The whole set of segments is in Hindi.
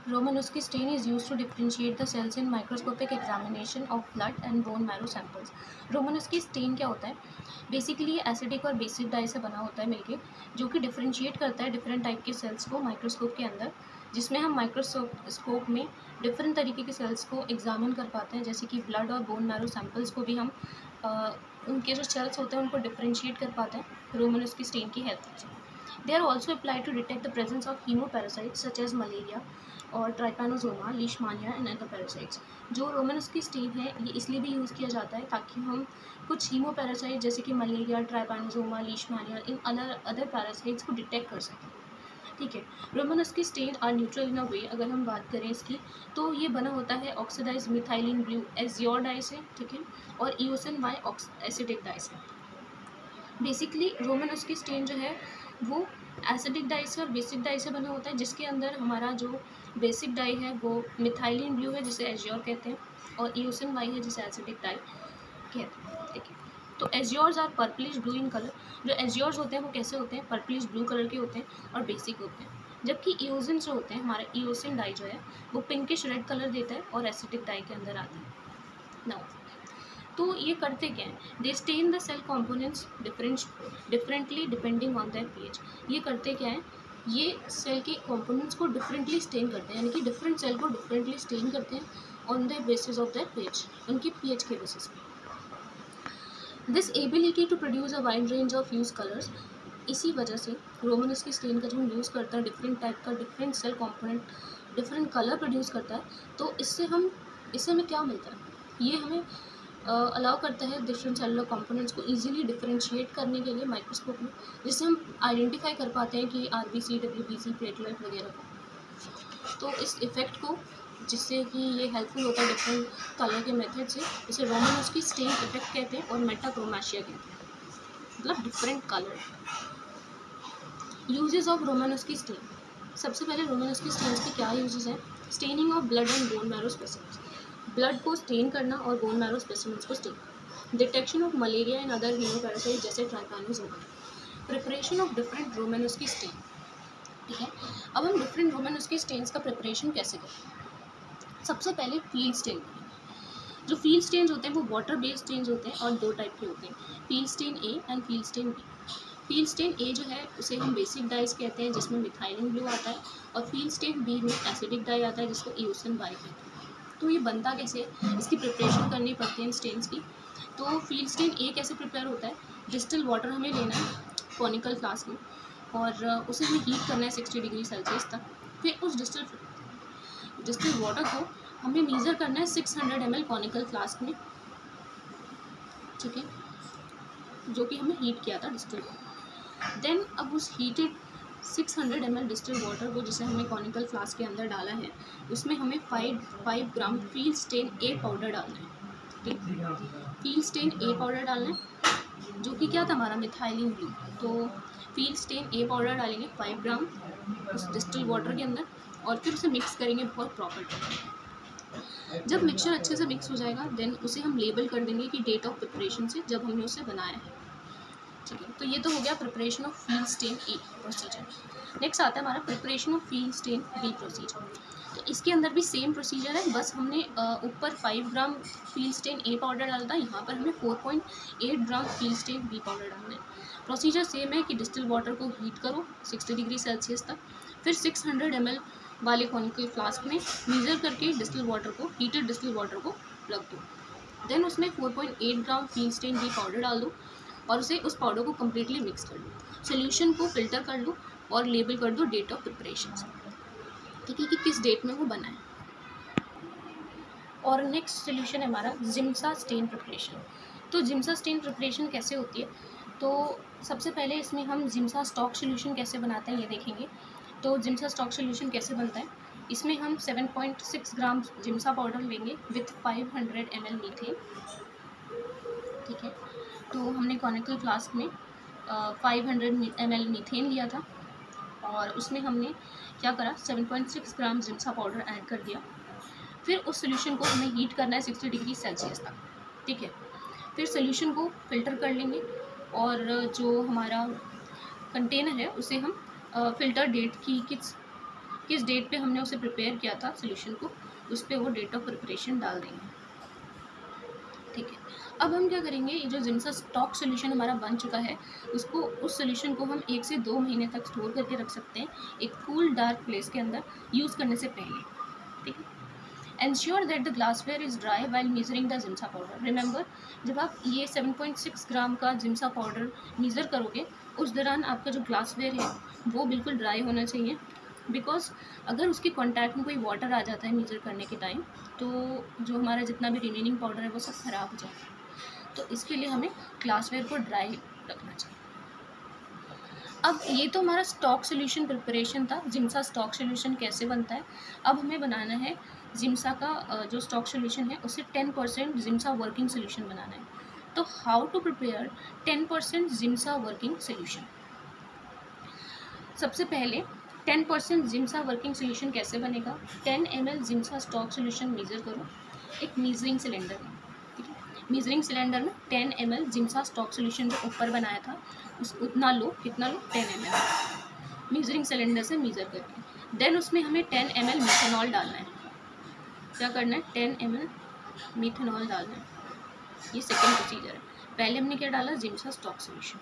Romanowski stain is used to differentiate the cells in microscopic examination of blood and bone marrow samples. Romanowski stain क्या होता है? बेसिकली एसिडिक और बेसिक डाई से बना होता है मिलके, जो कि डिफरेंशिएट करता है डिफरेंट टाइप के सेल्स को माइक्रोस्कोप के अंदर, जिसमें हम माइक्रोस्कोप में डिफरेंट तरीके के सेल्स को एग्जामिन कर पाते हैं, जैसे कि ब्लड और बोन मैरो सैम्पल्स को भी हम उनके जो सेल्स होते हैं उनको डिफरेंशिएट कर पाते हैं रोमानोव्स्की स्टेन की हेल्प से. They are also applied to detect the presence of hemoparasites such as malaria और ट्राइपैनोसोमा, लीशमानिया एंड अदर पैरासाइट्स. जो रोमानोव्स्की स्टेन है ये इसलिए भी यूज़ किया जाता है ताकि हम कुछ हीमोपैरासाइट जैसे कि मलेरिया, ट्राइपैनोसोमा, लीशमानिया, इन अदर पैरासाइट्स को डिटेक्ट कर सकें. ठीक है. Romanowsky stain are neutral in a way. अगर हम बात करें इसकी तो ये बना होता है ऑक्सीडाइज मिथाइलिन ब्लू एजियोर डाई से, ठीक है, और ईओसिन बाय एसिडिक डाई से. बेसिकली रोमानोव्स्की स्टेन जो है वो एसिडिक डाई से और बेसिक डाई से बना होता है, जिसके अंदर हमारा जो बेसिक डाई है वो मिथाइलिन ब्लू है जिसे एजियोर कहते हैं, और ईओसिन वाई है जिसे एसिडिक डाई कहते हैं. ठीक है. तो azures are purplish blue in colour. जो एजियोर्स होते हैं वो कैसे होते हैं? पर्पलिश ब्लू कलर के होते हैं और बेसिक होते हैं. जबकि ईओसिन जो होते हैं, हमारा ईओसिन डाई जो है वो पिंकिश रेड कलर देता है और एसिडिक डाई के अंदर आता है. नाउ तो ये करते क्या हैं? They stain the cell components differently depending on their pH. ये करते क्या है? ये सेल के कॉम्पोनेंट्स को डिफरेंटली स्टेन करते हैं, यानी कि डिफरेंट सेल को डिफरेंटली स्टेन करते हैं on the basis of their pH, उनकी पीएच के बेसिस पे. This ability to produce a wide range of use colours. इसी वजह से रोमानोव्स्की स्टेन का जो हम यूज़ करते हैं, डिफरेंट टाइप का different cell component different colour produce करता है. तो इससे हमें क्या मिलता है? ये हमें अलाउ करता है डिफरेंट सेलुलर कंपोनेंट्स को इजीली डिफरेंशिएट करने के लिए माइक्रोस्कोप में, जिससे हम आइडेंटिफाई कर पाते हैं कि आरबीसी, डब्ल्यूबीसी, प्लेटलेट वगैरह को. तो इस इफ़ेक्ट को, जिससे कि ये हेल्पफुल होता है डिफरेंट कलर के मेथड से, इसे रोमानोव्स्की स्टेन इफेक्ट कहते हैं और मेटाक्रोमेशिया कहते हैं, मतलब different colour. Uses of Romanowsky stain. सबसे पहले रोमानोव्स्की स्टेन्स के क्या यूजेस हैं? Staining of blood and bone marrow specimens. Blood को स्टेन करना और बोन मैरो स्पेसिमेंस को स्टेन करना. Detection of malaria and other haemoparasite जैसे trypanosoma. Preparation of different Romanowsky stain. ठीक है. अब हम डिफरेंट रोमानोव्स्की स्टेन्स का प्रिपरेशन कैसे करें? सबसे पहले फील्ड स्टेन. जो फील्ड स्टेन्स होते हैं वो वाटर बेस्ड स्टेन्स होते हैं और दो टाइप के होते हैं, field stain A and field stain B. Field stain A जो है उसे हम बेसिक डाइज कहते हैं, जिसमें मिथाइलिन ब्लू आता है, और फील्ड स्टेन बी में एसिडिक डाई आता है जिसको ईओसिन बाई कहते हैं. तो ये बनता कैसे है? इसकी प्रिपरेशन करनी पड़ती है इन स्टेन्स की. तो फील्ड स्टेन ए कैसे प्रिपेयर होता है? डिस्टिल वाटर हमें लेना है कॉनिकल फ्लास्क में, और उसे हमें हीट करना है 60 डिग्री सेल्सियस तक. फिर उस डिस्टिल वाटर को हमें मीज़र करना है 600 ml कॉनिकल फ्लास्क में, ठीक है, जो कि हमने हीट किया था डिस्टिल वाटर. देन अब उस हीटेड 600 ml डिस्टिल वाटर को, जिसे हमने कॉनिकल फ्लास्क के अंदर डाला है, उसमें हमें 5 ग्राम फील्ड स्टेन ए पाउडर डालना है. ठीक, फील्ड स्टेन ए पाउडर डालना है, जो कि क्या था हमारा मिथाइलिन ब्लू. तो फील्ड स्टेन ए पाउडर डालेंगे 5 ग्राम उस डिस्टिल वाटर के अंदर, और फिर उसे मिक्स करेंगे बहुत प्रॉपर. जब मिक्सचर अच्छे से मिक्स हो जाएगा, देन उसे हम लेबल कर देंगे कि डेट ऑफ प्रिपरेशन से, जब हमने उसे बनाया है. ठीक है. तो ये तो हो गया preparation of field stain A procedure. Next आता है हमारा preparation of field stain B procedure. तो इसके अंदर भी सेम प्रोसीजर है, बस हमने ऊपर 5 ग्राम फील्ड स्टेन ए पाउडर डाला था, यहाँ पर हमें 4.8 ग्राम फील्ड स्टेन बी पाउडर डालना है. प्रोसीजर सेम है कि डिस्टिल वाटर को हीट करो 60 डिग्री सेल्सियस तक, फिर 600 ml वाले कॉनिकल फ्लास्क में मीज़र करके डिस्टिल वाटर को, हीटेड डिस्टिल वाटर को रख दो. देन उसमें 4.8 ग्राम फील्ड स्टेन बी पाउडर डाल दो और उस पाउडर को कम्प्लीटली मिक्स कर लो. सोल्यूशन को फिल्टर कर लो और लेबल कर दो डेट ऑफ प्रिपरेशन, ठीक है, कि किस डेट में वो बना है. और नेक्स्ट सोल्यूशन है हमारा जिम्सा स्टेन प्रिपरेशन. तो जिम्सा स्टेन प्रिपरेशन कैसे होती है? तो सबसे पहले इसमें हम जिम्सा स्टॉक सोल्यूशन कैसे बनाते हैं ये देखेंगे. तो जिम्सा स्टॉक सोल्यूशन कैसे बनता है? इसमें हम 7.6 ग्राम जिम्सा पाउडर लेंगे विथ 500 ml मीथेन. ठीक है. तो हमने कॉनिकल फ्लास्क में 500 ml मीथेन लिया था, और उसमें हमने क्या करा, 7.6 ग्राम जिम्सा पाउडर ऐड कर दिया. फिर उस सोल्यूशन को हमें हीट करना है 60 डिग्री सेल्सियस तक. ठीक है. फिर सोल्यूशन को फिल्टर कर लेंगे, और जो हमारा कंटेनर है उसे हम फिल्टर डेट की किस किस डेट पे हमने उसे प्रिपेयर किया था सोल्यूशन को, उस पर वो डेट ऑफ प्रिपरेशन डाल देंगे। ठीक है, अब हम क्या करेंगे, ये जो जिनसा स्टॉक सोल्यूशन हमारा बन चुका है उसको, उस सोल्यूशन को हम 1 से 2 महीने तक स्टोर करके रख सकते हैं एक कूल डार्क प्लेस के अंदर यूज़ करने से पहले। ठीक है, Ensure that the glassware is dry while measuring the Giemsa powder. Remember, जब आप ये 7.6 ग्राम का जिम्सा पाउडर मेज़र करोगे उस दौरान आपका जो ग्लासवेयर है वो बिल्कुल ड्राई होना चाहिए, बिकॉज अगर उसके कॉन्टैक्ट में कोई वाटर आ जाता है मेज़र करने के टाइम तो जो हमारा जितना भी रिमेनिंग पाउडर है वो सब ख़राब हो जाता है। तो इसके लिए हमें ग्लासवेयर को ड्राई रखना चाहिए। अब ये तो हमारा स्टॉक सोल्यूशन प्रिपरेशन था, जिम्सा स्टॉक सोल्यूशन कैसे बनता है। अब हमें बनाना है जिम्सा का जो स्टॉक सोल्यूशन है उससे 10% जिम्सा वर्किंग सोल्यूशन बनाना है। तो how to prepare 10% Giemsa working solution. सबसे पहले 10% जिम्सा वर्किंग सोल्यूशन कैसे बनेगा। 10 ml Giemsa stock solution measure करो एक मीजरिंग सिलेंडर में। ठीक है, मीजरिंग सिलेंडर में 10 ml जिम्सा स्टॉक सोल्यूशन जो ऊपर बनाया था उस उतना लो, कितना लो, 10 ml मीजरिंग सिलेंडर से मीज़र करके। देन उसमें हमें 10 ml मीथेनॉल डालना है। क्या करना है, 10 ml मीथेनॉल डालना है। ये सेकेंड प्रोसीजर है। पहले हमने क्या डाला, जिम्सा स्टॉक सोल्यूशन,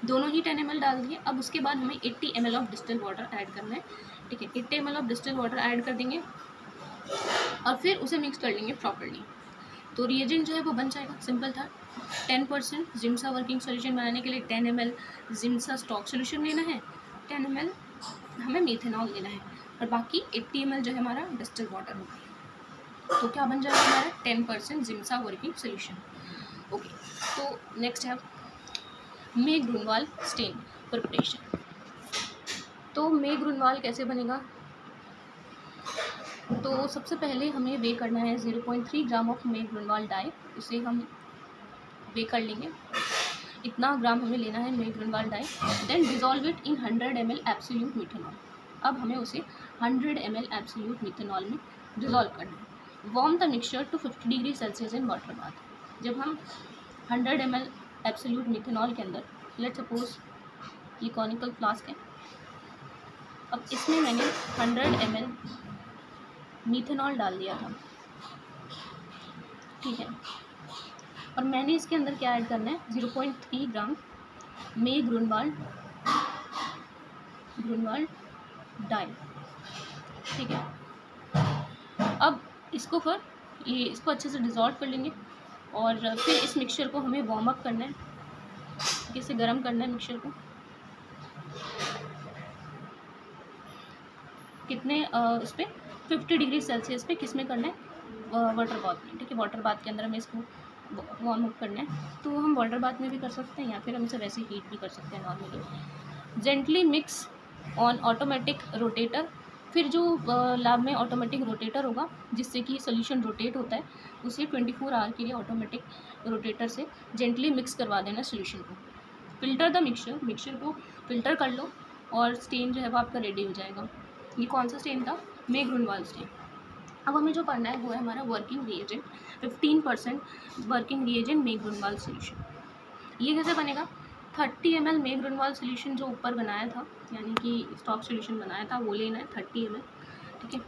दोनों ही 10 ml डाल दिए। अब उसके बाद हमें 80 ml of distil water add करना है। ठीक है, 80 ml of distil water add कर देंगे और फिर उसे मिक्स कर लेंगे प्रॉपर्ली। तो रिएजेंट जो है वो बन जाएगा, सिंपल था। 10% जिम्सा वर्किंग सोल्यूशन बनाने के लिए 10 ml जिम्सा स्टॉक सोल्यूशन लेना है, 10 ml हमें मीथेनॉल लेना है और बाकी 80 ml जो है हमारा डिस्टिल वाटर होगा। तो क्या बन जाएगा हमारा 10% जिम्सा वर्किंग सोल्यूशन। ओके, तो नेक्स्ट है मे ग्रुनवाल स्टेन प्रिपरेशन। तो मे ग्रुनवाल कैसे बनेगा, तो सबसे पहले हमें वे करना है 0.3 gram of May Grunwald die. उसे हम वे कर लेंगे, इतना ग्राम हमें लेना है May Grunwald dye. Then dissolve it in 100 ml absolute methanol. अब हमें उसे 100 ml एब्सोल्यूट मीथेनॉल में डिजॉल्व करना है। Warm the mixture to 50 degree Celsius in water bath. जब हम 100 ml एब्सोल्यूट मीथेनॉल के अंदर, लेट सपोज ये कॉनिकल फ्लास्क है, अब इसमें मैंने 100 ml मीथेनॉल डाल दिया था। ठीक है, और मैंने इसके अंदर क्या ऐड करना है, 0.3 ग्राम मे ग्रुनवाल डाई। ठीक है, अब इसको इसको अच्छे से डिज़ोल्व कर लेंगे और फिर इस मिक्सचर को हमें वार्म अप करना है, इसे गर्म करना है मिक्सचर को। कितने उस पर 50 डिग्री सेल्सियस पे, किस में करना है, वाटर बाथ में। ठीक है, वाटर बाथ के अंदर हमें इसको वार्म अप करना है। तो हम वाटर बाथ में भी कर सकते हैं या फिर हम इसे वैसे हीट भी कर सकते हैं normally. Gently mix on automatic rotator. फिर जो लैब में ऑटोमेटिक रोटेटर होगा जिससे कि सोल्यूशन रोटेट होता है, उसे 24 आवर के लिए ऑटोमेटिक रोटेटर से जेंटली मिक्स करवा देना सोल्यूशन को। फिल्टर द मिक्सचर को फिल्टर कर लो और स्टेन जो है वो आपका रेडी हो जाएगा। ये कौन सा स्टेन था, मे ग्रुनवाल स्टेन। अब हमें जो पढ़ना है वो है हमारा वर्किंग रिएजेंट, 15% वर्किंग रिएजेंट मे ग्रुनवाल सोल्यूशन। ये कैसे बनेगा, 30 ml मे ग्रुनवाल सोल्यूशन जो ऊपर बनाया था, यानी कि स्टॉक सोल्यूशन बनाया था, वो लेना है 30 ml। ठीक है,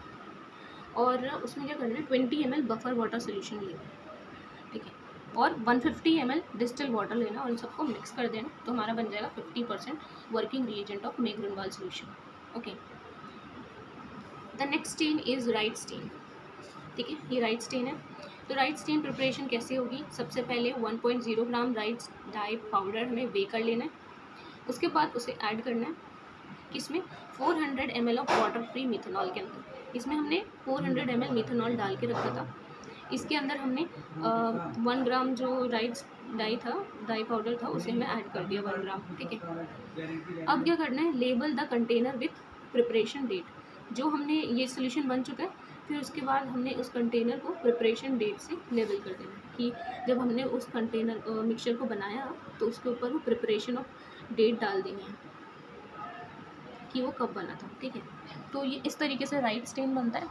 और उसमें क्या करना है, 20 ml बफर वाटर सोल्यूशन लेना है। ठीक है, और 150 ml डिस्टिल वाटर लेना और इन सबको मिक्स कर देना। तो हमारा बन जाएगा 50% working reagent of May Grunwald solution. Okay, the next stain is Wright stain. ठीक है, ये राइट स्टेन है। तो राइट स्टेन प्रिपरेशन कैसे होगी, सबसे पहले 1.0 ग्राम राइट डाई पाउडर हमें वे कर लेना है। उसके बाद उसे ऐड करना है किसमें, 400 ml of water free methanol के अंदर। इसमें हमने 400 ml मीथेनॉल डाल के रखा था। इसके अंदर हमने 1 ग्राम जो राइट डाई पाउडर था उसे हमें ऐड कर दिया 1 ग्राम। ठीक है, अब क्या करना है, label the container with preparation date. जो हमने ये सोल्यूशन बन चुका है, फिर उसके बाद हमने उस कंटेनर को प्रिपरेशन डेट से लेबल कर देना है कि जब हमने उस कंटेनर मिक्सचर को बनाया तो उसके ऊपर वो प्रिपरेशन ऑफ डेट डाल देनी है कि वो कब बना था। ठीक है, तो ये इस तरीके से राइट स्टेन बनता है।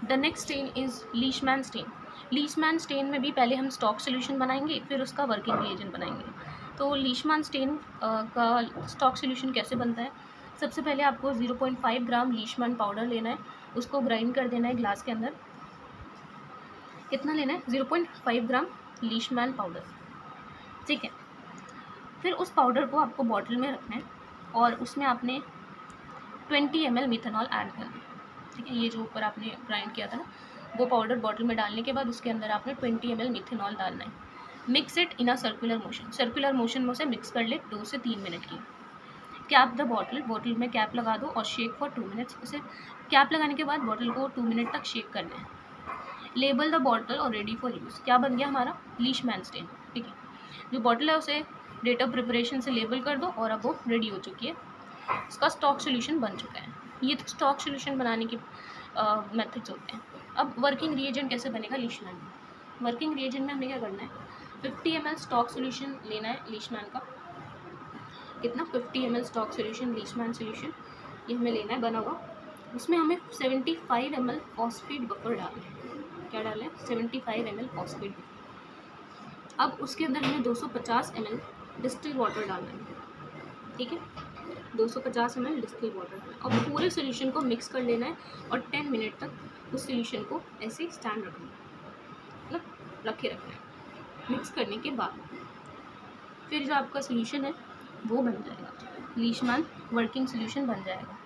The next stain is Leishman stain. Leishman stain में भी पहले हम स्टॉक सोल्यूशन बनाएंगे, फिर उसका वर्किंग रिएजेंट बनाएंगे। तो लीशमैन स्टेन का स्टॉक सोल्यूशन कैसे बनता है, सबसे पहले आपको 0.5 ग्राम लीशमैन पाउडर लेना है, उसको ग्राइंड कर देना है ग्लास के अंदर। कितना लेना है? 0.5 ग्राम लीशमैन पाउडर, ठीक है। फिर उस पाउडर को आपको बॉटल में रखना है और उसमें आपने 20 ml मिथेनॉल ऐड करना है, ठीक है। ये जो ऊपर आपने ग्राइंड किया था ना, वो पाउडर बॉटल में डालने के बाद उसके अंदर आपने 20 ml मिथेनॉल डालना है। Mix it in a circular motion, circular motion में उसे मिक्स कर ले 2 से 3 मिनट की। कैप द बॉटल, बॉटल में कैप लगा दो और शेक फॉर 2 मिनट्स। उसे कैप लगाने के बाद बॉटल को 2 मिनट तक शेक करना है। लेबल द बॉटल और रेडी फॉर यूज़। क्या बन गया हमारा? लीशमैन स्टेन, ठीक है। जो बॉटल है उसे डेट ऑफ प्रिपरेशन से लेबल कर दो और अब वो रेडी हो चुकी है, इसका स्टॉक सोल्यूशन बन चुका है। ये तो स्टॉक सोल्यूशन बनाने के मेथड्स होते हैं। अब वर्किंग रिएजेंट कैसे बनेगा लीशमैन में? वर्किंग रिएजेंट में हमें क्या करना है? 50 ml स्टॉक सोल्यूशन लेना है लीशमैन का। कितना? 50 ml स्टॉक सोल्यूशन, लीशमैन सोल्यूशन ये हमें लेना है बना हुआ। उसमें हमें 75 ml फॉस्फेट बफर डालना है। क्या डालें? 75 ml फॉस्फेट। अब उसके अंदर हमें 250 ml डिस्टिल वाटर डालना है, ठीक है। 250 ml डिस्टिल वाटर और पूरे सोल्यूशन को मिक्स कर लेना है और 10 मिनट तक उस सोल्यूशन को ऐसे स्टैंड रखना है, मतलब रखे रखना है। मिक्स करने के बाद फिर जो आपका सोल्यूशन है वो बन जाएगा, लीशमैन वर्किंग सोल्यूशन बन जाएगा।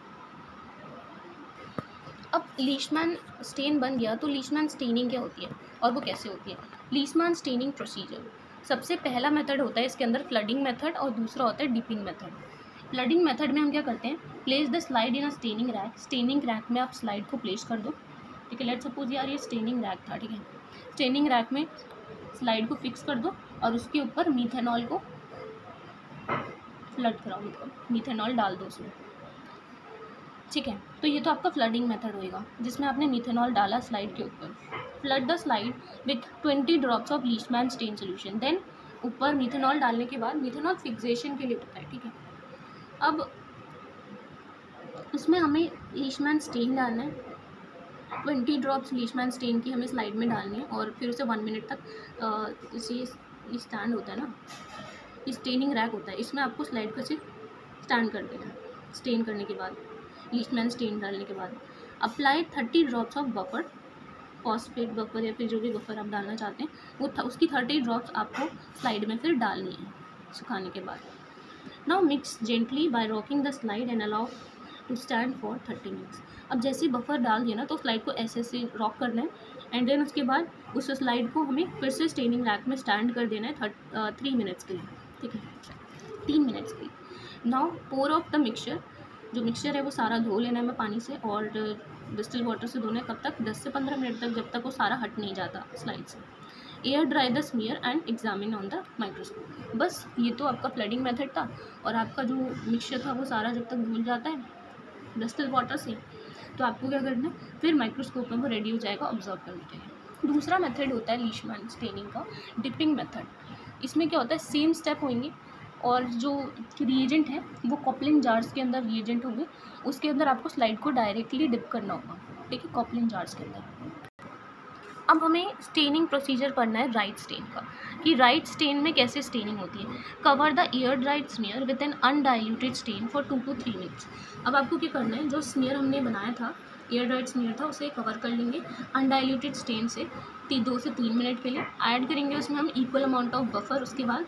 अब लीशमैन स्टेन बन गया तो लीशमैन स्टेनिंग क्या होती है और वो कैसे होती है? लीशमैन स्टेनिंग प्रोसीजर, सबसे पहला मेथड होता है इसके अंदर फ्लडिंग मेथड और दूसरा होता है डिपिंग मेथड। फ्लडिंग मेथड में हम क्या करते हैं? Place the slide in a staining rack. Staining rack में आप स्लाइड को प्लेस कर दो, ठीक है। लेट्स सपोज यार ये स्टेनिंग रैक था, ठीक है। स्टेनिंग रैक में स्लाइड को फिक्स कर दो और उसके ऊपर मीथेनॉल को फ्लड कराओ, मतलब मीथेनॉल डाल दो उसमें, ठीक है। तो ये तो आपका फ्लडिंग मेथड होएगा जिसमें आपने मीथेनॉल डाला स्लाइड के ऊपर। Flood the slide with 20 drops of Leishman stain solution. Then ऊपर मीथेनॉल डालने के बाद, मीथेनॉल फिक्सेशन के लिए होता है, ठीक है। अब इसमें हमें लीशमैन स्टेन डालना है, 20 ड्रॉप्स लीशमैन स्टेन की हमें स्लाइड में डालनी है और फिर उसे 1 मिनट तक ये स्टैंड होता है ना, ये स्टेनिंग रैक होता है, इसमें आपको स्लाइड को सिर्फ स्टैंड कर देना है। स्टेन करने के बाद, लीशमैन स्टेन डालने के बाद apply 30 drops of buffer, phosphate buffer या फिर जो भी बफर आप डालना चाहते हैं वो उसकी 30 ड्रॉप्स आपको स्लाइड में फिर डालनी है सुखाने के बाद। Now mix gently by rocking the slide and allow to stand for 30 minutes. अब जैसे ही बफर डाल दिया ना तो स्लाइड को ऐसे ऐसे रॉक करना है एंड देन उसके बाद उस स्लाइड को हमें फिर से स्टेनिंग रैक में स्टैंड कर देना है 3 मिनट्स के लिए, ठीक है, 3 मिनट्स के लिए। Now pour off the mixture, जो मिक्सचर है वो सारा धो लेना है हमें पानी से और डिस्टिल वाटर से धोना है। कब तक? 10 से 15 मिनट तक, जब तक वो सारा हट नहीं जाता स्लाइड से। Air dry the smear and examine on the microscope. बस ये तो आपका फ्लडिंग मेथड था और आपका जो मिक्सचर था वो सारा जब तक धुल जाता है डिस्टिल वाटर से तो आपको क्या करना है? फिर माइक्रोस्कोप में वो रेडी हो जाएगा ऑब्जर्व करने के लिए। दूसरा मेथड होता है लीशमैन स्टेनिंग का, डिपिंग मेथड। इसमें क्या होता है? सेम स्टेप होंगे और जो रिएजेंट है वो कॉपलिन जार्स के अंदर रिएजेंट होंगे, उसके अंदर आपको स्लाइड को डायरेक्टली डिप करना होगा, ठीक है, कॉपलिन जार्स के अंदर। अब हमें स्टेनिंग प्रोसीजर पढ़ना है राइट स्टेन का, कि राइट स्टेन में कैसे स्टेनिंग होती है। Cover the air dried smear with an undiluted stain for 2 to 3 minutes. अब आपको क्या करना है? जो स्मीयर हमने बनाया था, एयर ड्राइड स्मीयर था, उसे कवर कर लेंगे अनडाइल्यूटेड स्टेन से 2 से 3 मिनट के लिए। ऐड करेंगे उसमें हम इक्वल अमाउंट ऑफ बफर उसके बाद,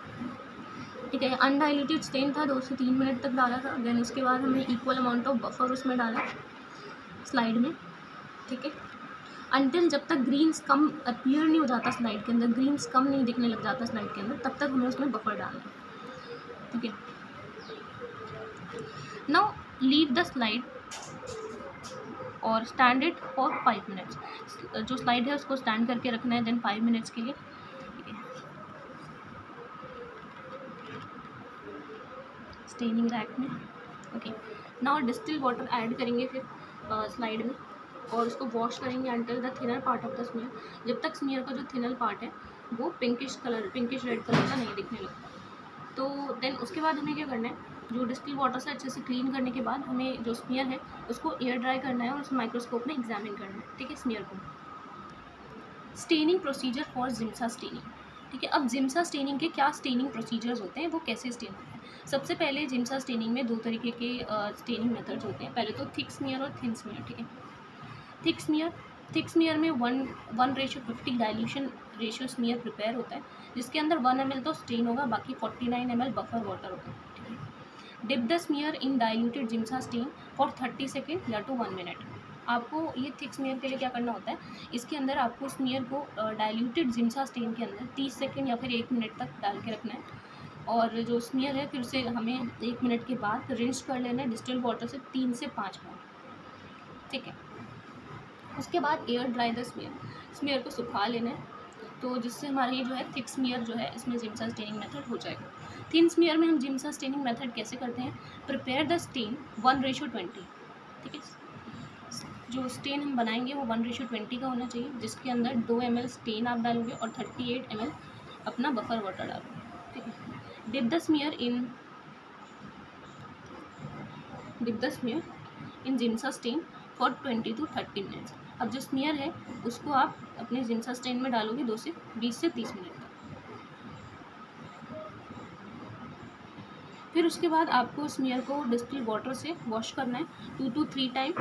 ठीक है। अनडाइल्यूटेड स्टेन था, 2 से 3 मिनट तक डाला था, देन उसके बाद हमने इक्वल अमाउंट ऑफ बफर उसमें डाला स्लाइड में, ठीक है। अनटिल जब तक ग्रीन्स कम अपीयर नहीं हो जाता स्लाइड के अंदर, ग्रीन्स कम नहीं दिखने लग जाता स्लाइड के अंदर, तब तक हमें उसमें बफर डालना है, ठीक है। नाउ लीव द स्लाइड और स्टैंड इट फॉर 5 मिनट्स। जो स्लाइड है उसको स्टैंड करके रखना है देन 5 मिनट्स के लिए, ठीक है। स्टेनिंग रैक में, okay. Now distil water add करेंगे फिर स्लाइड में और उसको वॉश करेंगे until the thinner part of the smear, जब तक स्मीयर का जो थिनर पार्ट है वो पिंकिश रेड कलर का नहीं दिखने लगता। तो देन उसके बाद हमें क्या करना है? जो डिस्टिल वाटर से अच्छे से क्लीन करने के बाद हमें जो स्मीयर है उसको एयर ड्राई करना है और उस माइक्रोस्कोप में एग्जामिन करना है, ठीक है, स्मीयर को। Staining procedure for Giemsa staining, ठीक है। अब जिम्सा स्टेनिंग के क्या स्टेनिंग प्रोसीजर्स होते हैं, वो कैसे स्टेन होते हैं? सबसे पहले जिम्सा स्टेनिंग में 2 तरीके के स्टेनिंग मेथड्स होते हैं। पहले तो थिक स्मीयर और थिन स्मीयर, ठीक है। थिक स्मीयर में 1:50 डाइल्यूशन रेशियो स्मीयर प्रिपेयर होता है, जिसके अंदर 1 ml तो स्टेन होगा, बाकी 49 ml बफर वाटर होगा, ठीक है। Dip the smear in diluted Giemsa stain for 30 second या टू 1 मिनट। आपको ये थिक स्मीयर के लिए क्या करना होता है, इसके अंदर आपको स्मीयर को डाइल्यूटेड जिम्सा स्टेन के अंदर 30 सेकेंड या फिर 1 मिनट तक डाल के रखना है, और जो स्मीयर है फिर उसे हमें 1 मिनट के बाद रिंस कर लेना है डिस्टिल वाटर से 3 से 5 बार, ठीक है। उसके बाद एयर ड्राई द स्मीयर को सुखा लेना है, तो जिससे हमारा ये जो है थिक स्मीयर जो है इसमें जिम्सा स्टेनिंग मेथड हो जाएगा। थिन स्मीयर में हम जिम्सा स्टेनिंग मेथड कैसे करते हैं, प्रिपेयर द स्टेन 1:20, ठीक है। जो स्टेन हम बनाएंगे वो 1:20 का होना चाहिए, जिसके अंदर 2 ml स्टेन आप डालोगे और 38 ml अपना बफर वाटर डालोगे, ठीक है। Dip the smear in Giemsa stain for 20 to 30 minutes. अब जो स्मीयर है उसको आप अपने जिम्सा स्टेन में डालोगे 20 से 30 मिनट तक। फिर उसके बाद आपको स्मीयर को डिस्टिल वाटर से वॉश करना है 2 to 3 टाइम,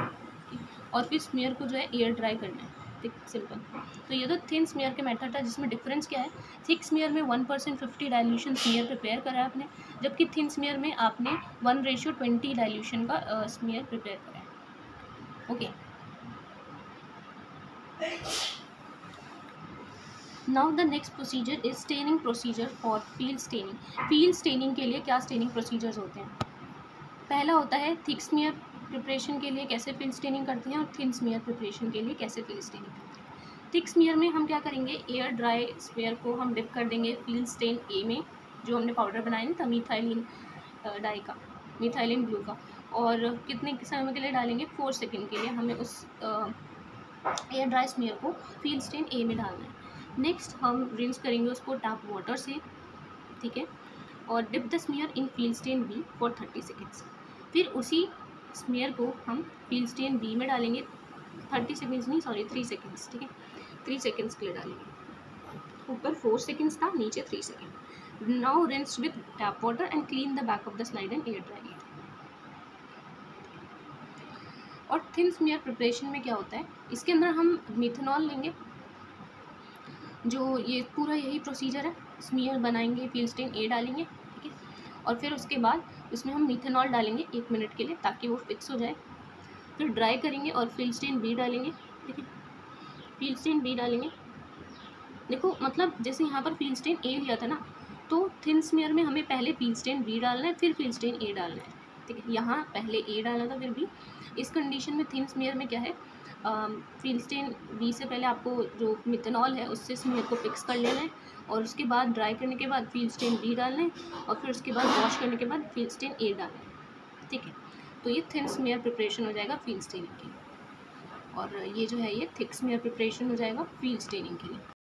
और फिर स्मीयर को जो है एयर ड्राई करना है, ठीक, सिंपल। तो ये तो थिन स्मीयर के मेथड था, जिसमें डिफरेंस क्या है, थिक स्मीयर में 1:50 डाइल्यूशन स्मीयर प्रिपेयर करा है आपने, जबकि थिन स्मीयर में आपने 1:20 डाइल्यूशन का स्मीयर प्रिपेयर करा है, okay. Now the next procedure is staining procedure for field staining. Field staining के लिए क्या स्टेनिंग प्रोसीजर्स होते हैं, पहला होता है थिक स्मीयर प्रिपरेशन के लिए कैसे फील्ड स्टेनिंग करते हैं, और थिन स्मीयर प्रिपरेशन के लिए कैसे फील्ड स्टेनिंग करते हैं। थिक स्मीयर में हम क्या करेंगे, एयर ड्राई स्मीयर को हम डिप कर देंगे फील्ड स्टेन ए में, जो हमने पाउडर बनाया था मिथाइलिन डाई का, मिथाइलिन ब्लू का, और कितने समय के लिए डालेंगे, 4 सेकेंड के लिए हमें उस एयर ड्राई स्मीयर को फील्ड स्टेन ए में डालना है। नेक्स्ट हम रिंस करेंगे उसको टैप वाटर से, ठीक है, और dip the smear in field stain B for 30 seconds. फिर उसी स्मीयर को हम फील्ड स्टेन बी में डालेंगे 3 सेकेंड्स, ठीक है, 3 सेकेंड्स के लिए डालेंगे। ऊपर 4 सेकेंड्स था, नीचे 3 second. Now rinse with tap water and clean the back of the slide and air dry it. और थिन स्मीयर प्रिपरेशन में क्या होता है, इसके अंदर हम मिथेनॉल लेंगे, जो ये पूरा यही प्रोसीजर है, स्मीयर बनाएंगे, फील्ड स्टेन ए डालेंगे, ठीक है, और फिर उसके बाद उसमें हम मिथेनॉल डालेंगे 1 मिनट के लिए ताकि वो फिक्स हो जाए। फिर ड्राई करेंगे और फील्ड स्टेन बी डालेंगे, ठीक है, फील्ड स्टेन बी डालेंगे। देखो मतलब जैसे यहाँ पर फील्ड स्टेन ए लिया था ना, तो थिन स्मीयर में हमें पहले फील्ड स्टेन बी डालना है, फिर फील्ड स्टेन ए डालना है, ठीक है। यहाँ पहले ए डालना था फिर बी। इस कंडीशन में थिन स्मीयर में क्या है, फील्ड स्टेन बी से पहले आपको जो मिथेनॉल है उससे स्मीयर को फिक्स कर लेना है, और उसके बाद ड्राई करने के बाद फील्ड स्टेन बी डालना है, और फिर उसके बाद वॉश करने के बाद फील्ड स्टेन ए डालना है, ठीक है। तो ये थिन स्मीयर प्रिपरेशन हो जाएगा फील्ड स्टेनिंग के लिए, और ये जो है ये थिक स्मीयर प्रिपरेशन हो जाएगा फील्ड स्टेनिंग के लिए।